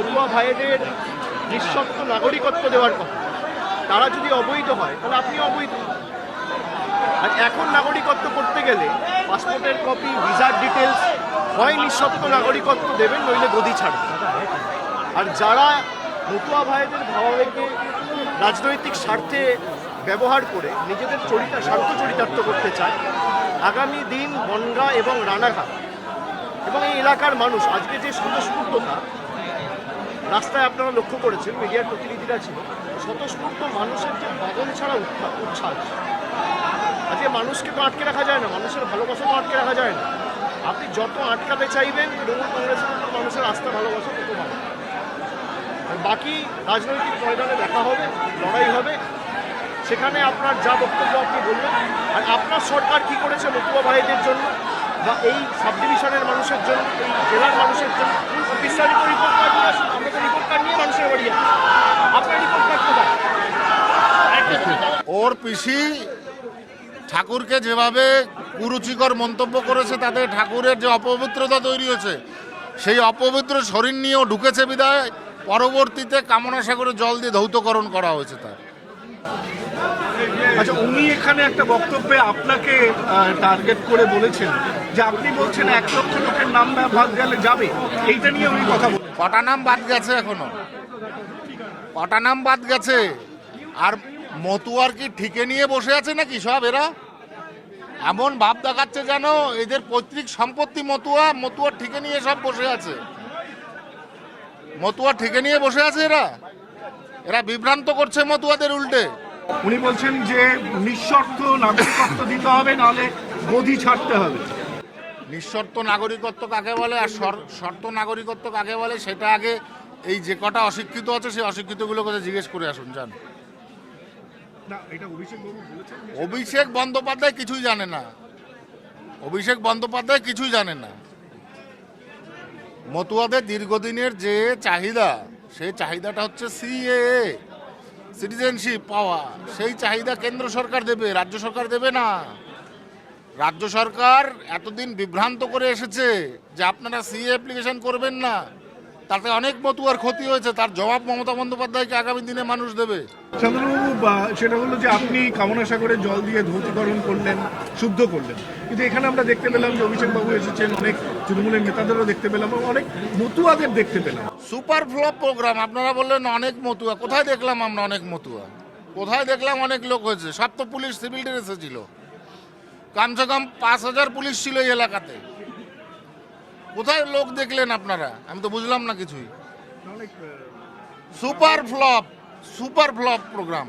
মতুয়া ভাইদের নিঃশর্ত নাগরিকত্ব দেওয়ার কথা, তারা যদি অবৈধ হয় তাহলে আপনি অবৈধ। আর এখন নাগরিকত্ব করতে গেলে পাসপোর্টের কপি, ভিসার ডিটেলস, হয় নিঃশর্ত নাগরিকত্ব দেবেন, নইলে গদি ছাড়বেন। আর যারা মতুয়া ভাইদের ভাবাবেগে রাজনৈতিক স্বার্থে ব্যবহার করে নিজেদের স্বার্থ চরিতার্থ করতে চায়, আগামী দিন বনগাঁ এবং রানাঘাট এবং এই এলাকার মানুষ আজকে যে স্বতঃস্ফূর্ততা রাস্তায় আপনারা লক্ষ্য করেছেন, মিডিয়ার প্রতিনিধিরা ছিল, স্বতঃস্ফূর্ত মানুষের যে পাগল ছাড়া উচ্ছ্বাস। আজকে মানুষকে তো আটকে রাখা যায় না, মানুষের ভালোবাসা তো আটকে রাখা যায় না। আপনি যত আটকাতে চাইবেন তৃণমূল কংগ্রেসের উপর মানুষের আস্থা ভালোবাসা তত ভালো। আর বাকি রাজনৈতিক ময়দানে দেখা হবে, লড়াই হবে, সেখানে আপনার যা বক্তব্য আপনি বলবেন। আর আপনার সরকার কী করেছে মতুয়া ভাইদের জন্য বা এই সাব ডিভিশনের মানুষের জন্য, এই জেলার মানুষের জন্য, বিস্তারিত রিপোর্ট কার্ড নিয়ে আসুন। আমরা তো রিপোর্ট কার্ড নিয়ে মানুষের বাড়ি যাচ্ছি, আপনার রিপোর্ট কার্ড কোথায়? ওর পিসি ঠাকুরকে যেভাবে কুরুচিকর মন্তব্য করেছে, তাতে ঠাকুরের যে অপবিত্রতা তৈরি হয়েছে, সেই অপবিত্র শরীর নিয়েও ঢুকেছে বিদায় পরবর্তীতে কামনা সাগরে জল দিয়ে ধৌতকরণ করা হয়েছে তার। আচ্ছা, উনি এখানে একটা বক্তব্যে আপনাকে টার্গেট করে বলেছেন যে আপনি বলছেন 1 লক্ষ লোকের নাম বাদ গেলে যাবে, এইটা নিয়ে উনি কথা বলছেন। কটা নাম বাদ গেছে এখনো? কটা নাম বাদ গেছে? আর মতুয়ার কি ঠিকে নিয়ে বসে আছে নাকি সব? এরা এমন ভাব দেখাচ্ছে যেন এদের পৈতৃক সম্পত্তি মতুয়ার ঠিকে নিয়ে সব বসে আছে। মতুয়ার ঠিকে নিয়ে বসে আছে এরা বিভ্রান্ত করছে মতুয়াদের উল্টে। উনি বলছেন যে নিঃশর্ত নাগরিকত্ব দিতে হবে, নাহলে গদি ছাড়তে হবে। নিঃশর্ত নাগরিকত্ব কাকে বলে আর শর্ত নাগরিকত্ব কাকে বলে সেটা আগে এই যে কটা অশিক্ষিত আছে সেই অশিক্ষিতগুলোর কথা জিজ্ঞেস করে আসুন। জান, অভিষেক বন্দ্যোপাধ্যায় কিছুই জানে না। অভিষেক বন্দ্যোপাধ্যায় কিছুই জানে না। মতুয়াদের দীর্ঘদিনের যে চাহিদা, সেই চাহিদাটা হচ্ছে সিএএ, সিটিজেনশিপ পাওয়া। সেই চাহিদা কেন্দ্র সরকার দেবে, রাজ্য সরকার দেবে না। রাজ্য সরকার এতদিন বিভ্রান্ত করে এসেছে যে আপনারা সিএ অ্যাপ্লিকেশন করবেন না, তাতে অনেক মতুয়ার ক্ষতি হয়েছে। তার জবাব মমতা বন্দ্যোপাধ্যায়কে আগামী দিনে মানুষ দেবে। চন্দ্রবাবু, সেটা হলো যে আপনি কামনা সাগরে জল দিয়ে ধৌতকরণ করলেন, শুদ্ধ করলেন, কিন্তু এখানে আমরা দেখতে পেলাম যে অভিষেকবাবু এসেছেন, অনেক তৃণমূলের নেতাদেরও দেখতে পেলাম, অনেক মতুয়াদের দেখতে পেলাম। Super flop programme. আপনারা বললেন অনেক মতুয়া, কোথায় দেখলাম আমরা অনেক মতুয়া? কোথায় দেখলাম অনেক লোক হয়েছে? সব তো পুলিশ সিভিল ড্রেসে ছিল, কমসে কম 5000 পুলিশ ছিল এই এলাকাতে। কোথায় লোক দেখলেন আপনারা? আমি তো বুঝলাম না কিছুই। Super flop programme.